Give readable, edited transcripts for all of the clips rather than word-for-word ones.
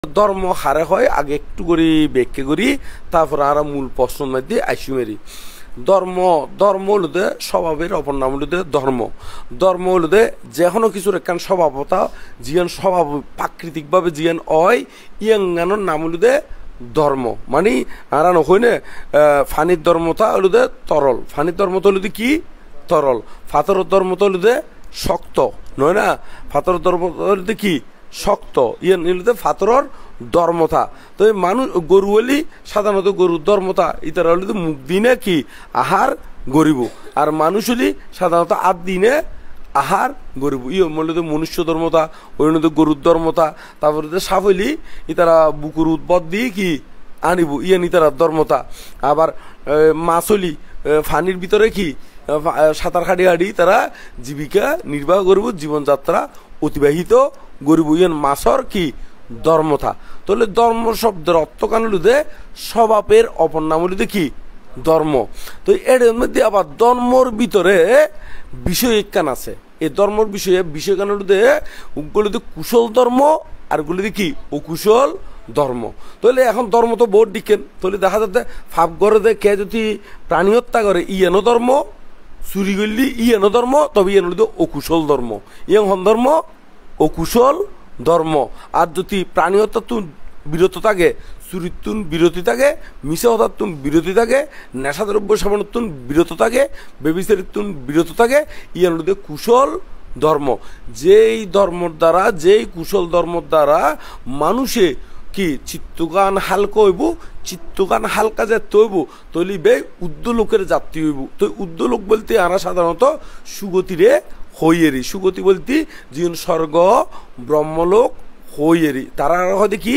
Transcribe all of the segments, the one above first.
ধর্ম হারে হয় আগে একটু করি ব্যাখ্যা করি তারপর আর মূল প্রশ্ন মধ্যে আইসি মেরি ধর্ম ধর্ম হলুদে স্বভাবের অপর নাম হলুদে ধর্ম ধর্ম হলুদে যে কোনো কিছুর একখান স্বভাবতা জিয়ান স্বভাব প্রাকৃতিকভাবে জিয়ান হয় ইয়াঙ্গানোর নাম হলুদে ধর্ম মানে আর নয় না ফানির ধর্মতা হলুদে তরল ফানির ধর্মতা হলুদে কি তরল ফাতরের ধর্মতা হলুদে শক্ত নয় না ফাতরের ধর্মতা হলুদে কি শক্ত ইয়ে ফাতরর ধর্মতা তো মানুষ গরু হলি সাধারণত গরুর ধর্মতা ইতারা হলে মুখ দিনে কি আহার গরিব আর মানুষ হলি সাধারণত আট দিনে আহার গরিব ইয়ে বললে তো মনুষ্য ধর্মতা ওই গরুর ধর্মতা তারপরে সাপ হইলি ইতারা বুকুর উদ্বদ দিয়ে কি আনিব ইয়ান ইতারা ধর্মতা আবার মাছ হলি ফানির ভিতরে কি সাঁতার কাটি হাঁটি তারা জীবিকা নির্বাহ করব জীবনযাত্রা অতিবাহিত গরিব ইয়ান মাছর কি ধর্মতা তাহলে ধর্ম শব্দের অর্থ কানুলুদে স্বভাবের অপর নাম হলুদে কি ধর্ম তো এর মধ্যে আবার ধর্মর ভিতরে বিষয় একখান আছে এই ধর্মর বিষয় কানুলুদে ওগুলোতে কুশল ধর্ম আর গুলোতে কি অকুশল ধর্ম তাহলে এখন ধর্ম তো বোর্ড দিকেন তাহলে দেখা যাচ্ছে ফাপ ঘরে কে যদি প্রাণী হত্যা করে ইয়েনো ধর্ম চুরি করলি ইয়েনো ধর্ম তবে ইয়েন হলুদে অকুশল ধর্ম ইয়ং হন ধর্ম অকুশল ধর্ম আর যদি প্রাণী হত্যার বিরত থাকে চুরির বিরতি থাকে মিশা হত্যার বিরতি থাকে নেশাদ্রব্য সেবনের বিরত থাকে বেবিচারের বিরত থাকে ইয়ার মধ্যে কুশল ধর্ম যেই ধর্মর দ্বারা যেই কুশল ধর্মর দ্বারা মানুষে কি চিত্তগান হালকা হইব চিত্তগান হালকা যাতে হইব তৈলি বে উদ্যলোকের যাত্রী হইব তো উদ্যলোক বলতে আমরা সাধারণত সুগতিরে হইয়েরি সুগতি বলতে জীবন স্বর্গ ব্রহ্মলোক হইয়েরি তারা হয় কি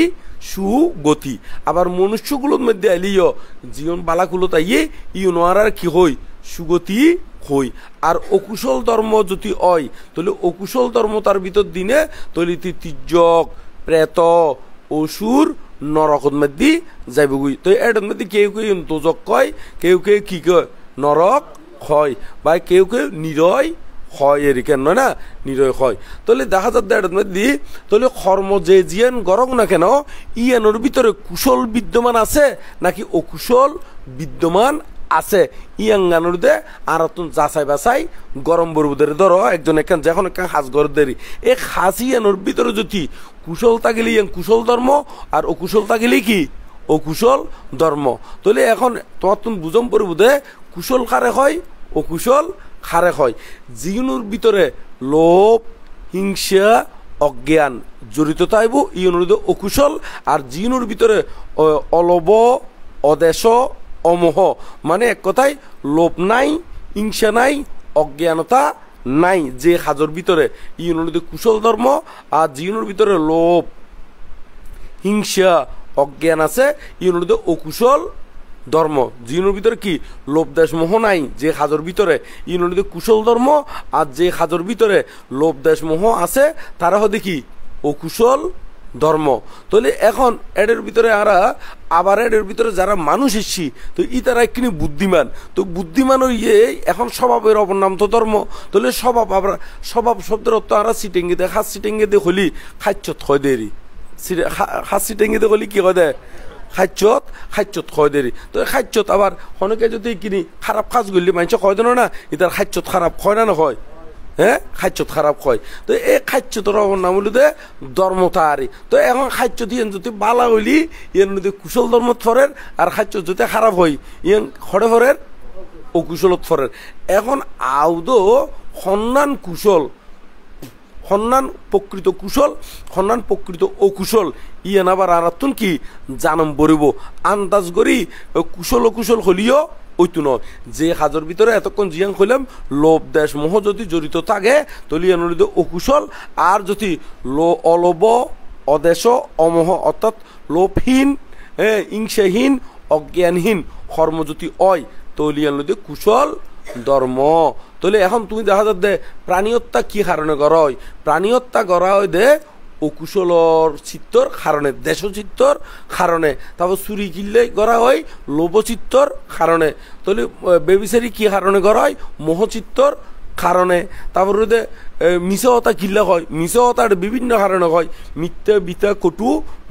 সুগতি আবার মনুষ্যগুলোর মধ্যে এলিও জীবন বালাকুলো তাইয়ে ইউনোয়ার কি হই সুগতি হই আর অকুশল ধর্ম যদি হয় তাহলে অকুশল ধর্ম তার ভিতর দিনে তৈলি তির্যক প্রেত অসুর নরকত মধ্যে যাইব তো এর মধ্যে কেউ কেউ দোজক কয় কেউ কেউ কি কয় নরক হয় বা কেউ কেউ নিরয় হয় এর কেন নয় না নিরয় হয় তাহলে দেখা যাচ্ছে এর মধ্যে তাহলে কর্ম যে জিয়ান গরম না কেন ইয়ানোর ভিতরে কুশল বিদ্যমান আছে নাকি অকুশল বিদ্যমান আছে ইয়াঙ্গানোর দে আর তুন যাচাই বাছাই গরম বরবুদের ধরো একজন একখান যখন একখান হাঁস গর দেরি এই হাঁস ইয়ানোর ভিতরে যদি কুশল থাকিলে ইয়াং কুশল ধর্ম আর অকুশল থাকিলে কি অকুশল ধর্ম তাহলে এখন তোমার তুমি বুঝম পড়বুদে কুশল কারে হয় অকুশল খারে হয় জিনুর ভিতরে লোভ হিংসা অজ্ঞান জড়িত থাকব ইউনুর অকুশল আর জিনুর ভিতরে অলব অদেশ অমোহ মানে এক কথায় লোভ নাই হিংসা নাই অজ্ঞানতা নাই যে হাজর ভিতরে ইউনুর কুশল ধর্ম আর জিনুর ভিতরে লোভ হিংসা অজ্ঞান আছে ইউনুর অকুশল ধর্ম জিনুর ভিতরে কি লোভ দেশ মোহ নাই যে হাজর ভিতরে ইউনুর কুশল ধর্ম আর যে হাজর ভিতরে লোভ দেশ মোহ আছে তারা হতে কি অকুশল ধর্ম তাহলে এখন এদের ভিতরে আবার এদের ভিতরে যারা মানুষ এসছি তো ই তারা একখানি বুদ্ধিমান তো বুদ্ধিমান ইয়ে এখন স্বভাবের অপর নাম তো ধর্ম তাহলে স্বভাব আবার স্বভাব শব্দের অর্থ আর সিটেঙ্গি দেয় হাত সিটেঙ্গি দিয়ে হলি খাচ্ছত হয় দেরি হাত সিটেঙ্গি দিয়ে হলি কি হয় দেয় খাচ্ছত হয় দেরি তো খাচ্ছত আবার অনেকে যদি কিনি খারাপ কাজ করলি মানুষ কয় দেন না ইতার খাচ্ছত খারাপ হয় না হয় হ্যাঁ খাচ্ছত খারাপ হয় তো এই খাচ্যতর নাম হলো দে ধর্মতারি তো এখন খাচ্য দিয়ে যদি বালা হইলি ইয়ান যদি কুশল ধর্ম ফরের আর খাচ্য যদি খারাপ হয় ইয়ান খড়ে ফরের অকুশলত ফরের এখন আউদো সন্ধান কুশল সন্ধান প্রকৃত কুশল সন্ধান প্রকৃত অকুশল ইয়ান আবার আরাতুন কি জানম বরিব আন্দাজ করি কুশল অকুশল হলিও ওইতো নয় যে হাজর ভিতরে এতক্ষণ জিয়াং হইলাম লোভ দেশ মোহ যদি জড়িত থাকে তাহলে ইয়ানুলিত অকুশল আর যদি অলব অদেশ অমোহ অর্থাৎ লোভহীন হিংসাহীন অজ্ঞানহীন কর্ম যদি হয় তাহলে ইয়ানুলিত কুশল ধর্ম তাহলে এখন তুমি দেখা যাচ্ছে প্রাণী হত্যা কি কারণে করা হয় প্রাণী হত্যা করা হয় দে অকুশলর চিত্তর কারণে দেশ চিত্তর কারণে তারপর চুরি কিনলে করা হয় লোভচিত্তর কারণে তাহলে বেবিচারি কি কারণে করা হয় মোহচিত্তর কারণে তারপরে মিছা হতা কিল্লা হয়, মিছা হতার বিভিন্ন কারণে হয়, মিথ্যা বিতা কটু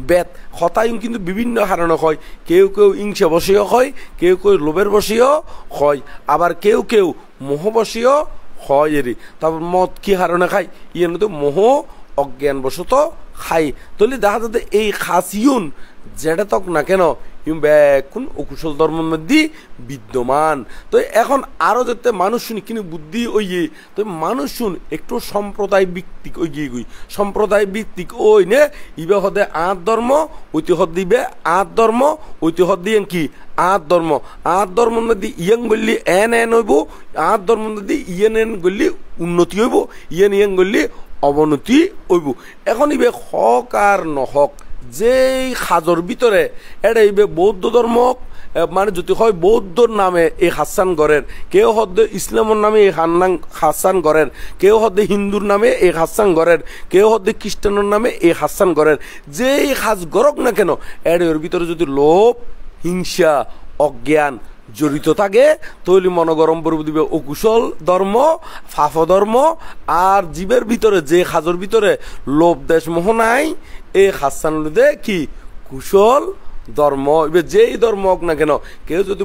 বেত হতায়ুন কিন্তু বিভিন্ন কারণে হয়। কেউ কেউ ইংসা বসেও হয়, কেউ কেউ লোভের বসেও হয়, আবার কেউ কেউ মোহ বসেও হয় এরি। তারপর মদ কি কারণে খায়, ইয়ে তো মোহ অজ্ঞান বশত খাই। তাহলে দেখা যাতে এই খাসিউন যেটা তক না কেন ইউন ব্যাকুন অকুশল ধর্মের মধ্যে বিদ্যমান। তো এখন আরো যাতে মানুষ শুনি কিন্তু বুদ্ধি ওই তো মানুষ শুন একটু সম্প্রদায় ভিত্তিক ওই গিয়ে গুই সম্প্রদায় ভিত্তিক ওই নে ইবে হদে আট ধর্ম ঐতিহ্য দিবে আট ধর্ম ঐতিহ্য দিয়ে কি আট ধর্ম। আট ধর্মের মধ্যে ইয়ং গল্লি এন হইব, আট ধর্মের মধ্যে ইয়েন এন গল্লি উন্নতি হইব, ইয়েন গল্লি অবনতি হইব। এখন ইবে হক আর নহক যেই সাজর ভিতরে এটা ইবে বৌদ্ধ ধর্ম মানে যদি হয় বৌদ্ধর নামে এই হাসান গড়ের, কেউ হদ্দে ইসলামের নামে এই হাসান গড়ের, কেউ হদ্দে হিন্দুর নামে এই হাসান গড়ের, কেউ হদ্দে খ্রিস্টানের নামে এই হাসান গড়ের, যেই হাজ গড়ক না কেন এর ভিতরে যদি লোভ হিংসা অজ্ঞান জড়িত থাকে তৈলি মনোগরম পর্ব দিবে অকুশল ধর্ম ফাফ ধর্ম। আর জীবের ভিতরে যে খাজর ভিতরে লোভ দেশ মোহ নাই এই হাসান দে কি কুশল ধর্ম। এবার যেই ধর্ম হোক না কেন কেউ যদি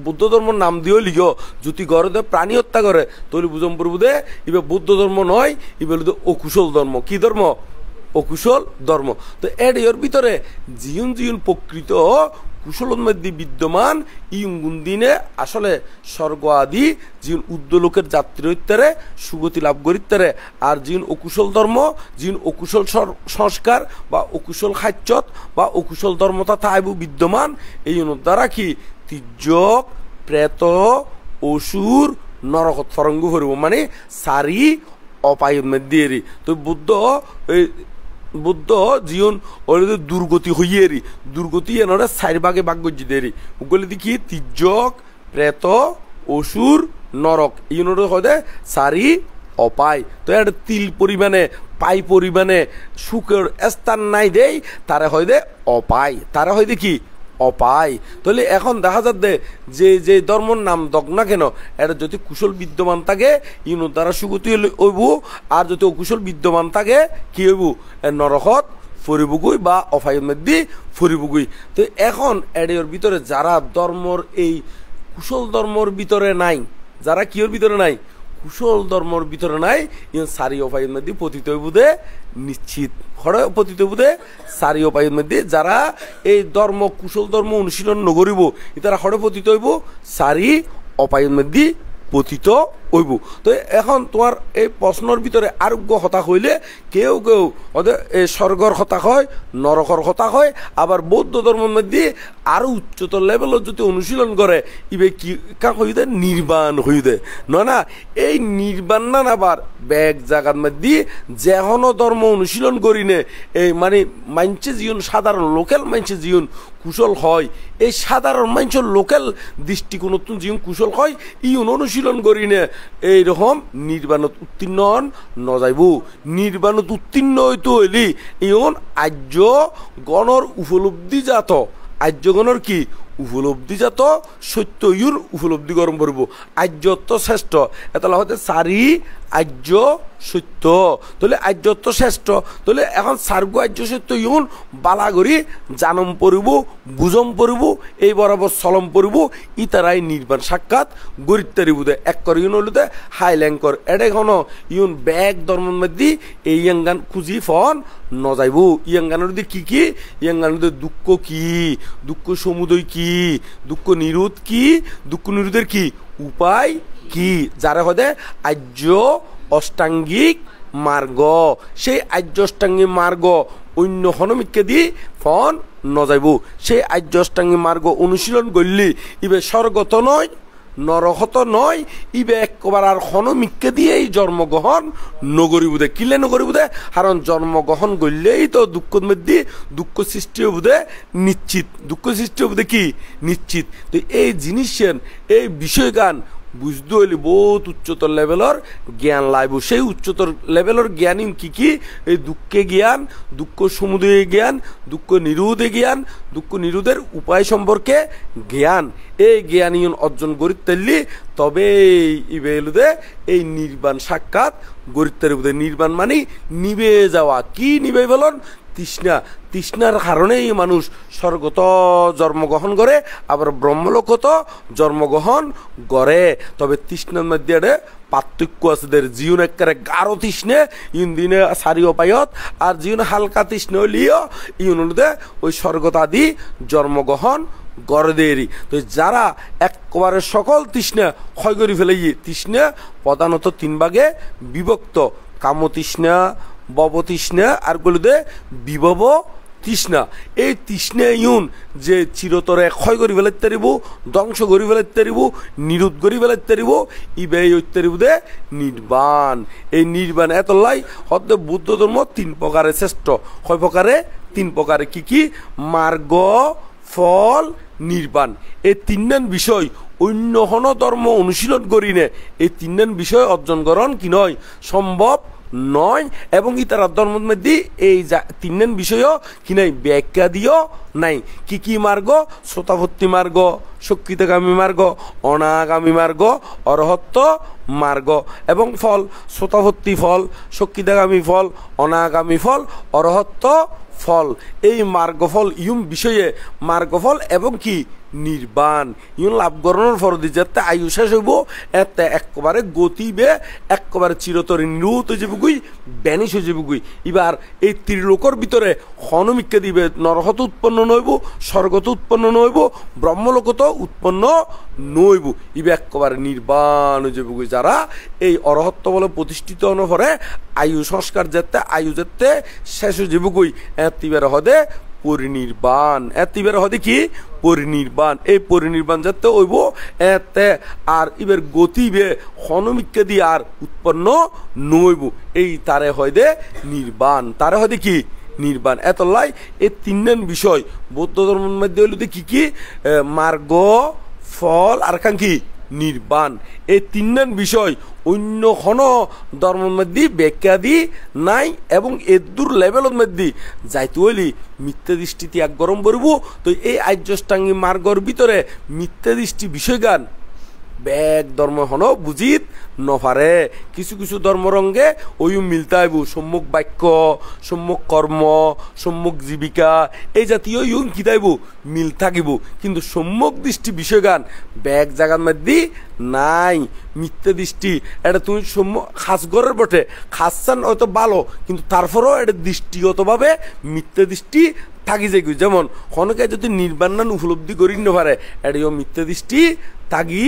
বুদ্ধ ধর্ম নাম দিয়েও লিখো যদি গড়ে প্রাণী হত্যা করে তৈলি বুঝম পর্ব দে এবার বুদ্ধ ধর্ম নয়, এবার অকুশল ধর্ম। কি ধর্ম? অকুশল ধর্ম। তো এর ভিতরে জিউন জিউন প্রকৃত কুশলের মধ্যে বিদ্যমান ইয়ুন দিনে আসলে স্বর্গ আদি যিন উদ্যলোকের যাত্রী হইতারে সুগতি লাভ করিতারে। আর যিন অকুশল ধর্ম যিন অকুশল সংস্কার বা অকুশল খাচ্যত বা অকুশল ধর্মতা থাইব বিদ্যমান এই দ্বারা কি তির্যক প্রেত অসুর নরকত তরঙ্গ হরিব মানে সারি অপায়ের মধ্যে। তো বুদ্ধ জীবন ওদের দুর্গতি হইয়েরি, দুর্গতি এনরে চার ভাগে ভাগ গজি দেরি ওগুলি দেখি তির্যক প্রেত অসুর নরক ইউনোর হদে সারি অপায়। তো এটা তিল পরিমাণে পাই পরিমাণে সুখের স্থান নাই দেই তারা হয় দে অপায়, তারা হয় দে কি অপায়। তাহলে এখন দেখা যাচ্ছে যে যে ধর্মর নাম দক না কেন এটা যদি কুশল বিদ্যমান থাকে ইউনো দ্বারা সুগতি হইব, আর যদি অকুশল বিদ্যমান থাকে কি হইব নরকত ফরিবগুই বা অফাইয়ের মধ্যে ফরিবগুই। তো এখন এর ভিতরে যারা ধর্মর এই কুশল ধর্মর ভিতরে নাই, যারা কিওর ভিতরে নাই কুশল ধর্মর ভিতরে নাই ইন সারি অফাইয়ের মধ্যে পতিত হইবুদে নিশ্চিত হরে পতিত হইবুদে সারি অফাইয়ের মধ্যে। যারা এই ধর্ম কুশল ধর্ম অনুশীলন নগরিব তারা হরে পতিত হইব সারি অপায়ের মধ্যে পতিত হইব। তো এখন তোমার এই প্রশ্নের ভিতরে আরোগ্য হতাশ হইলে কেউ কেউ ওদের এই স্বর্গর হতাশ হয় নরকর হতাশ হয়, আবার বৌদ্ধ ধর্মের মধ্যে আরো উচ্চতর লেভেলের যদি অনুশীলন করে ইবে কি কাক হইতে নির্বাণ হইতে নয় না। এই নির্বাণ না আবার ব্যাগ জায়গার মধ্যে যেহনো ধর্ম অনুশীলন করি নে এই মানে মানছে জীবন সাধারণ লোকাল মানছে জীবন কুশল হয়, এই সাধারণ মানুষের লোকাল দৃষ্টিকোণ জীবন কুশল হয় ইউন অনুশীলন করি নে এইরকম নির্বাণত উত্তীর্ণ ন যাইব। নির্বাণত উত্তীর্ণ হইতে হইলি ইউন আর্য গণর উপলব্ধিজাত আর্যগণর কি উপলব্ধিজাত সত্য ইউর উপলব্ধি গরম করব। আর্যত্ব শ্রেষ্ঠ এটা হতে সারি আর্য সত্য, তাহলে আর্যত্ব শ্রেষ্ঠ। তাহলে এখন সার্গ আর্য সত্য ইউন বালাগরি জানম পড়ব বুঝম পড়ব এই বরাবর চলম পড়ব ইতারাই নির্বাণ সাক্ষাৎ গরিতারি বুধে এক কর ইউন হলুদে হাই ল্যাঙ্কর এটা এখন ইউন ব্যাগ ধর্মের মধ্যে এই ইয়াঙ্গান খুঁজি ফন ন যাইব। ইয়াঙ্গানের কি কি ইয়াঙ্গানের দুঃখ কি, দুঃখ সমুদয় কি, দুঃখ নিরোধ কি, দুঃখ নিরোধের কি উপায় কি, যারা হদে আর্য অষ্টাঙ্গিক মার্গ সেই আর্য অষ্টাঙ্গিক মার্গ অন্য হনমিককে দি ফন ন যাইব। সেই আর্য অষ্টাঙ্গিক মার্গ অনুশীলন করলি ইবে স্বর্গত নয় নরকত নয় ইবে একবার আর হনমিককে দিয়েই জন্মগ্রহণ নগরিবুদে কিলে নগরিবুদে কারণ জন্মগ্রহণ করলেই তো দুঃখের মধ্যে দুঃখ সৃষ্টি হবুদে নিশ্চিত, দুঃখ সৃষ্টি হবুদে কি নিশ্চিত। তো এই জিনিসের এই বিষয়গান বুঝতে হইলে বহুত উচ্চতর লেভেলের জ্ঞান লাইব। সেই উচ্চতর লেভেলের জ্ঞান কি এই দুঃখে জ্ঞান, দুঃখ সমুদয়ে জ্ঞান, দুঃখ নিরোধে জ্ঞান, দুঃখ নিরোধের উপায় সম্পর্কে জ্ঞান। এই জ্ঞান অর্জন করিতে তবে ইবেলুদে এই নির্বাণ সাক্ষাৎ গরিত্বের নির্বাণ মানে নিবে যাওয়া। কি নিবে বলুন? তৃষ্ণা। তৃষ্ণার কারণেই মানুষ স্বর্গত জন্মগ্রহণ করে, আবার ব্রহ্মলোকত জন্মগ্রহণ করে। তবে তৃষ্ণার মধ্যে পার্থক্য আছে। জীবন একেবারে গাঢ় তৃষ্ণে ইন দিনে সারিও পায়ত, আর জীবন হালকা তৃষ্ণ হইলেও ইন হলুদে ওই স্বর্গত আদি জন্মগ্রহণ গড়দেরই। তো যারা একবারে সকল তৃষ্ণা ক্ষয় করে ফেলে, তৃষ্ণা প্রধানত 3 ভাগে বিভক্ত: কামতৃষ্ণা, ভবতৃষ্ণা, আর গুলোতে বিভব তৃষ্ণা। এই তৃষ্ণা ইউন যে চিরতরে ক্ষয় করি ফেলাইতে পারিব, ধ্বংস করি ফেলাইতে পারিব, নিরোধ করি ফেলাইতে পারিব, ইবে হইতে পারিব দে নির্বাণ। এই নির্বাণ এতলাই হতে বুদ্ধ ধর্ম 3 প্রকারে শ্রেষ্ঠ। কয় প্রকারে? 3 প্রকারে। কি? মার্গ, ফল, নির্বাণ। এই 3 বিষয় অন্য হন ধর্ম অনুশীলন করিনে এই 3 বিষয় অর্জন করণ কি নয়, সম্ভব নয়। এবং ইতার ধর্মের মধ্যে এই 3 বিষয়ও কি নাই, ব্যাখ্যা দিও নাই। কি মার্গ? শ্রোতাভর্তি মার্গ, শক্তিতগামী মার্গ, অনাগামী মার্গ, অরহত্ত মার্গ। এবং ফল: শ্রোতাভর্তি ফল, শক্তিতগামী ফল, অনাগামী ফল, অরহত্ত ফল। এই মার্গফল ইউম বিষয়ে মার্গফল এবং কি নির্বাণ ইউন লাভ করানোর ফরদি যাতে আয়ু শেষ হইব, এতে একেবারে গতিবে একেবারে চিরতরে নিরুত হয়ে যাবগুই, ব্যানিশ হয়ে যাবগুই। এবার এই ত্রিলোকর ভিতরে হনমিক্কা দিবে, নরহত উৎপন্ন নইব, স্বর্গত উৎপন্ন নইব, ব্রহ্মলোকত উৎপন্ন নইব। ইবে একেবারে নির্বাণ হয়ে যাবগুই। যারা এই অরহত্ব বলে প্রতিষ্ঠিত অনুভরে আয়ু সংস্কার যেতে আয়ু যেতে শেষ হয়ে যাবগুই, এতিবার হদে পরিনির্বাণ। এতিবার হদে কি পরিনির্বাণ। এই পরিনির্বাণ যাতে হইব এতে আর ইবের গতিবে হনমিক্কা দিয়ে আর উৎপন্ন নইব। এই তারে হয় দে নির্বাণ। তারে হয় দে কি নির্বাণ। এতলাই এই 3 বিষয় বৌদ্ধ ধর্মের মধ্যে হইল কি মার্গ, ফল, আর কি নির্বাণ। এই 3 বিষয় অন্য কোন ধর্মের মধ্যে ব্যাখ্যা দি নাই। এবং এদুর লেভেলের মধ্যে যাইতে হইলি মিথ্যা দৃষ্টি ত্যাগ গরম করব। তো এই আর্যষ্টাঙ্গী মার্গর ভিতরে মিথ্যা দৃষ্টি বিষয় গান ব্যাগ ধর্ম হন বুঝিত নপারে। কিছু ধর্মরঙ্গে ওই মিলতে আইব, সম্মুখ বাক্য, সম্মুখ কর্ম, সম্মুখ জীবিকা, এই জাতীয় ইউন কি তাইব মিল থাকিব। কিন্তু সম্মুখ দৃষ্টি বিষয় গান ব্যাগ জাগার মধ্যে নাই। মিথ্যা দৃষ্টি এটা তুমি খাসগরের বটে, খাসান হয়তো ভালো, কিন্তু তারপরেও এটা দৃষ্টিগতভাবে মিথ্যা দৃষ্টি থাকি যাই। যেমন হনকে যদি নির্বাণ উপলব্ধি করি না পারে, এটাও মিথ্যা দৃষ্টি থাকি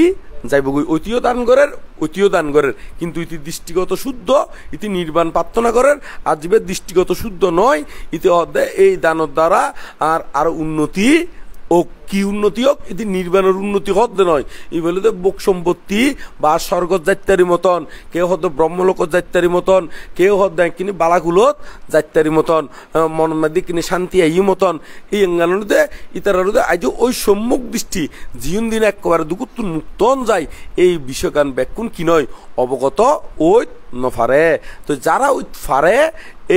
যাইব। ঐতিহ্য দান করের কিন্তু ইতি দৃষ্টিগত শুদ্ধ, ইতি নির্বাণ প্রার্থনা করেন। আর জীবের দৃষ্টিগত শুদ্ধ নয়, ইতি এই দানের দ্বারা আর আরো উন্নতি ও কি উন্নতি হোক, এটি নির্বাণের উন্নতি হতে নয়। এই বলে তো বোক সম্পত্তি বা স্বর্গ যাত্রারি মতন, কেউ হতো ব্রহ্মলোক যাত্রারি মতন, কেউ হত কিনি বালাকুলত যাত্রারি মতন, মনের মধ্যে কিনি শান্তি এই মতন। এই এঙ্গালতে ইতারারুদে আজ ওই সম্মুখ দৃষ্টি জীবন দিন একেবারে দুকুত্তু মুক্তন যায়। এই বিষয়গান ব্যাকুণ কি নয় অবগত ওই নফারে। তো যারা ওই ফারে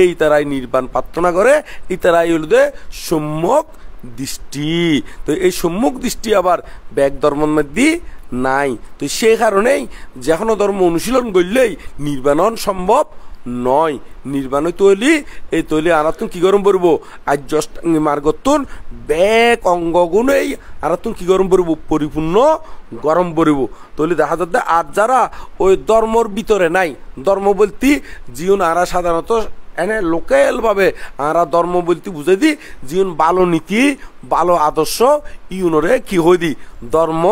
এই তারাই নির্বাণ প্রার্থনা করে, ইতারাই হলুদে সম্যক দৃষ্টি। তো এই সম্মুখ দৃষ্টি আবার ব্যাগ ধর্মের মধ্যে নাই। তো সেই কারণেই যে কোনো ধর্ম অনুশীলন করলেই নির্বাণ সম্ভব নয়। নির্বাণ তৈলি এই তৈলি আনাতুন কি গরম পড়ব, আর্যষ্টাঙ্গী মার্গতুন ব্যাগ অঙ্গগুণেই আনাতুন কি গরম পড়ব, পরিপূর্ণ গরম পড়ব। তৈলি দেখা যাচ্ছে আর যারা ওই ধর্মর ভিতরে নাই, ধর্ম বলতে জীবন আরা সাধারণত এনে লোকাল ভাবে আমরা ধর্ম বলতে বুঝাই দি জীবন ভালো নীতি ভালো আদর্শ ইউনরে কি হই দি ধর্ম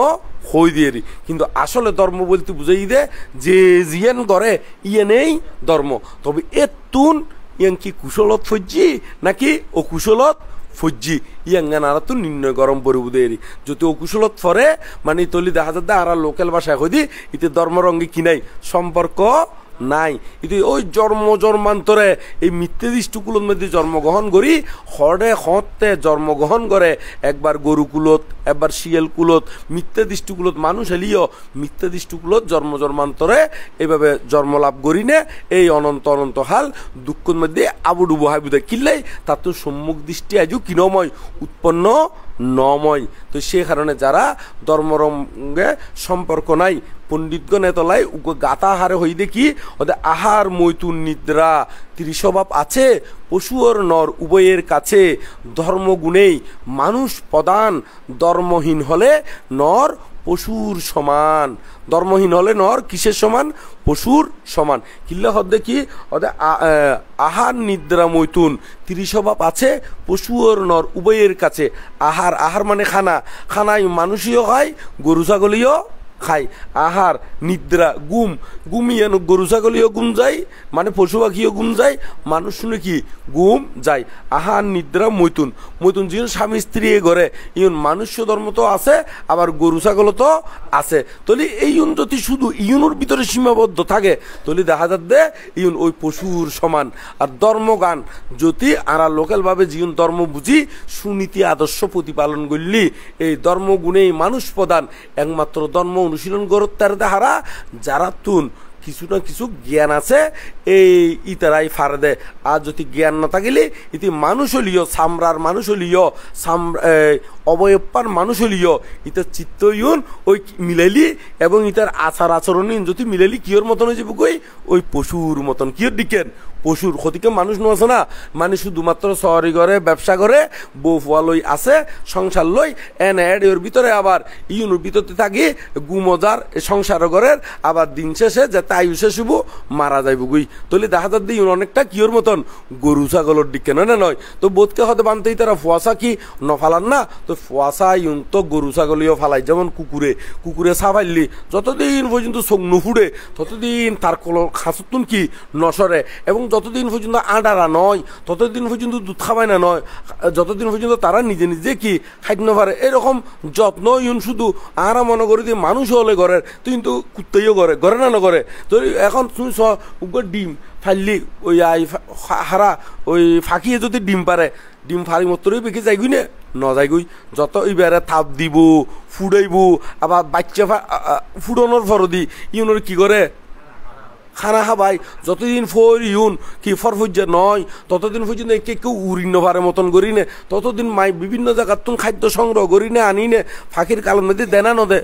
হই দিয়ে। কিন্তু আসলে ধর্ম বলতে বুঝাই দে যে জিয়ান করে ইয়ে নেই ধর্ম। তবে এতুন ইয়ান কি কুশলত ফজ্জি নাকি অকুশলত ফজ্জি ইয়াঙ্গান আর তো নির্ণয় গরম পরিবুদের। যদি অকুশলত ফরে মানে তলি দেখা যাচ্ছে আর লোকাল ভাষায় হই দি ইতে ধর্মরঙ্গে কি নাই সম্পর্ক নাই। কিন্তু ওই জন্মান্তরে এই মিথ্যে দৃষ্টিকুলত মধ্যে জন্মগ্রহণ করি হরে হতে জন্মগ্রহণ করে একবার গরুকুলত একবার শিয়াল কুলত মিথ্যে দৃষ্টিকুলত মানুষ এলিও মিথ্যে দৃষ্টিকুলত জন্মান্তরে এইভাবে জন্মলাভ করি নে এই অনন্ত অনন্ত হাল দুঃখের মধ্যে আবুডুবু হাইবুদে কিনলেই তার তো সম্মুখ দৃষ্টি আজও কিনময় উৎপন্ন নময়। তো সে কারণে যারা ধর্মরঙ্গে সম্পর্ক নাই পণ্ডিতগণ এতলাই গাতা হারে হই দেখি ওদের আহার মৈতুন নিদ্রা ত্রিস্বভাব আছে পশু আর নর উভয়ের কাছে ধর্মগুণেই মানুষ প্রধান ধর্মহীন হলে নর পশুর সমান। ধর্মহীন হলে নর কিসের সমান? পশুর সমান। কিল্লা হদ্দে কি ওদের আহার নিদ্রা মৈতুন ত্রিস্বভাব আছে পশু আর নর উভয়ের কাছে। আহার আহার মানে খানা, খানায় মানুষইও খায় গরু ছাগলিও খায়। আহার নিদ্রা গুম গুমিয়ে গরু ছাগলিও গুম যায় মানে পশু পাখিও গুম যায় মানুষ শুনে কি গুম যায়। আহার নিদ্রা মৈতুন মৈতুন যিনি স্বামী স্ত্রী ঘরে ইউন মানুষ্য ধর্ম তো আছে আবার গরু ছাগলও তো আছে। তলি এই ইউন যদি শুধু ইউনের ভিতরে সীমাবদ্ধ থাকে তলি দেখা যাচ্ছে ইউন ওই পশুর সমান। আর ধর্মগান যদি আরা লোকালভাবে জীবন ধর্ম বুঝি সুনীতি আদর্শ প্রতিপালন করলি এই ধর্মগুণেই মানুষ প্রধান একমাত্র ধর্ম অনুশীলন করতার দেহারা যারা তুন কিছু না কিছু জ্ঞান আছে এই ইতারাই ফারে দে। আর যদি জ্ঞান না থাকিলে ইতি মানুষ হলিও সামরার মানুষ হলিও অবয়পার মানুষ হলিও ইতার চিত্ত ইউন ওই মিলাইলি এবং ইতার আচার আচরণ যদি মিলাইলি কিয়র মতন হয়ে যাবো কই ওই পশুর মতন কিয়র দিকেন পশুর ক্ষতিকে মানুষ আছে না মানে শুধুমাত্র শহরে ঘরে ব্যবসা করে বউ ফুয়া লই আছে সংসার লই এন এড এর ভিতরে আবার ইউনোর ভিতরে থাকি গুমজার সংসার ঘরের আবার দিন শেষে যে তাই শেষ মারা যাইব গুই তলি দেখা যাচ্ছে ইউন অনেকটা কিয়র মতন গরু ছাগলের দিকে নয় না নয়। তো বোধকে হতে বানতেই তারা ফুয়াশা কি নফালান না তো ফুয়াশা ইউন তো গরু ছাগলিও ফালাই যেমন কুকুরে সাফাইলি যতদিন পর্যন্ত চোখ নুফুড়ে ততদিন তার কলর খাঁচতুন কি নসরে এবং যতদিন পর্যন্ত আডারা নয় ততদিন পর্যন্ত দুধ খাবায় না নয় যতদিন পর্যন্ত তারা নিজে নিজে কি খাইতে পারে এরকম যত্ন ইউন শুধু আরা মনে করে দিয়ে মানুষ হলে ঘরের কিন্তু কুত্তাইও ঘরে না করে। তো এখন তুমি ডিম ফাইলি ওই হারা ওই ফাঁকিয়ে যদি ডিম পারে ডিম ফাড়ি মতই বেঁকে যাইগুই না নজাইগুই যত ইবারে থাপ দিব ফুড়াইব আবার বাচ্চা ফুড়ানোর ফরদি ইউনোর কি করে খানা খাবাই যতদিন ফর ইউন কি ফরফজ্জা নয় ততদিন পর্যন্ত কেউ উড়িন পারে মতন করি নে ততদিন মাই বিভিন্ন জায়গার তুন খাদ্য সংগ্রহ করি নে আনি নে ফাঁকির কালের মধ্যে দেনা নদে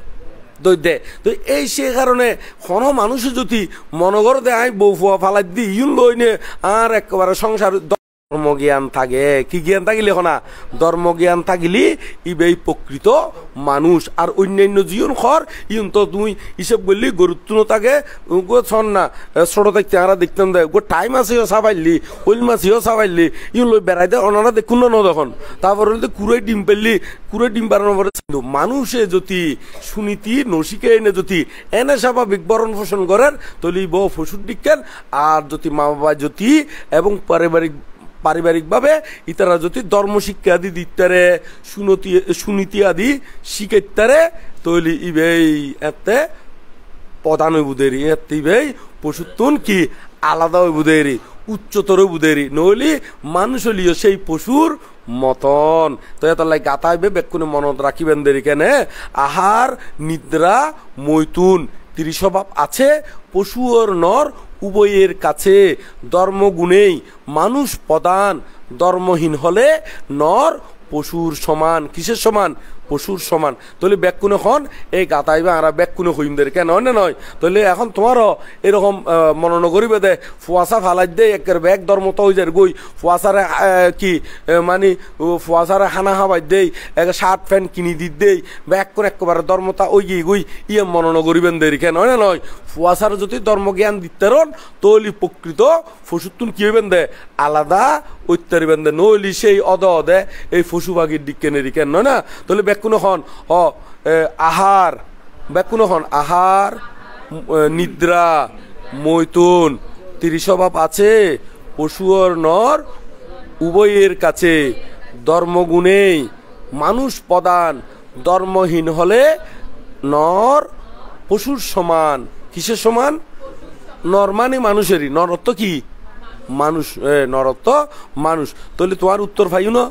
দে। তো এই সে কারণে কোনো মানুষ যদি মনগর দেয় বউ ফুয়া ফালাই দি ইউন লই নে আর একেবারে সংসার ধর্মজ্ঞান থাকে কি জ্ঞান থাকিলে না ধর্মজ্ঞান থাকিলে ইবেই প্রকৃত মানুষ। আর অন্যান্য জীবন খর ইউন তো তুই হিসেব করলি গরুত্ব থাকে ছন না ছোট থাকতে আমরা দেখতাম দে টাইম আছেও চাবাইলি ওইল মাছিও চাবাইলি ইউন লই বেড়াই দে ওনারা দেখুন না তখন তারপর হলে কুড়াই ডিম পেললি কুড়াই ডিম পারানোর পরে মানুষে যদি সুনীতি নসিকে এনে যদি এনে স্বাভাবিক বরণ পোষণ করেন তলি বউ ফসুর দিকেন। আর যদি মা বাবা যদি এবং পারিবারিকভাবে ইতারা যদি ধর্ম শিক্ষা আদি দিতারে সুনীতি আদি শিখাইতারে তৈলি ইবেই এতে প্রধান বুধেরি এতে ইবেই পশুত্তুন কি আলাদা বুধেরি উচ্চতর বুধেরি নইলি মানুষ হলিও সেই পশুর মতন। তো এত লাই গাতাইবে বেকুনে মনত রাখিবেন দেরি কেন আহার নিদ্রা মৈতুন ত্রিস্বভাব আছে পশু আর নর উভয়ের কাছে ধর্মগুণেই মানুষ প্রধান ধর্মহীন হলে নর পশুর সমান। কিসের সমান? পশুর সমান। তাহলে ব্যাকুনে হন এই গাতাইবে আরা ব্যাকুনে হইমদের কেন না নয় তাহলে এখন তোমারও এরকম মনন করিবে দে ফুয়াশা ফালাই দে একের ব্যাগ ধর্মতা হয়ে যায় গই ফুয়াশারে কি মানে ফুয়াশারে খানা খাবাই দেই এক শার্ট প্যান্ট কিনি দি দেই ব্যাগ করে একেবারে ধর্মতা ওই গিয়ে গই ইয়ে মনন করিবেন দেরি কেন না নয় ফুয়াশার যদি ধর্মজ্ঞান দিতে রন তৈলি প্রকৃত ফসুতুন কি হইবেন দে আলাদা ঐত্যারিবেন দে নইলি সেই অদে এই পশু পাখির দিক কেনেরি কেন নয় না তাহলে ব্যাকুনো হন আহার ব্যাকুনো হন আহার নিদ্রা মৈতুন ত্রিস্বভাব আছে পশু আর নর উভয়ের কাছে ধর্মগুণেই মানুষ প্রধান ধর্মহীন হলে নর পশুর সমান। কিসের সমান? নর মানে মানুষেরই, নরত্ব কি মানুষ, নরত্ব মানুষ। তাহলে তোমার উত্তর পাইও না।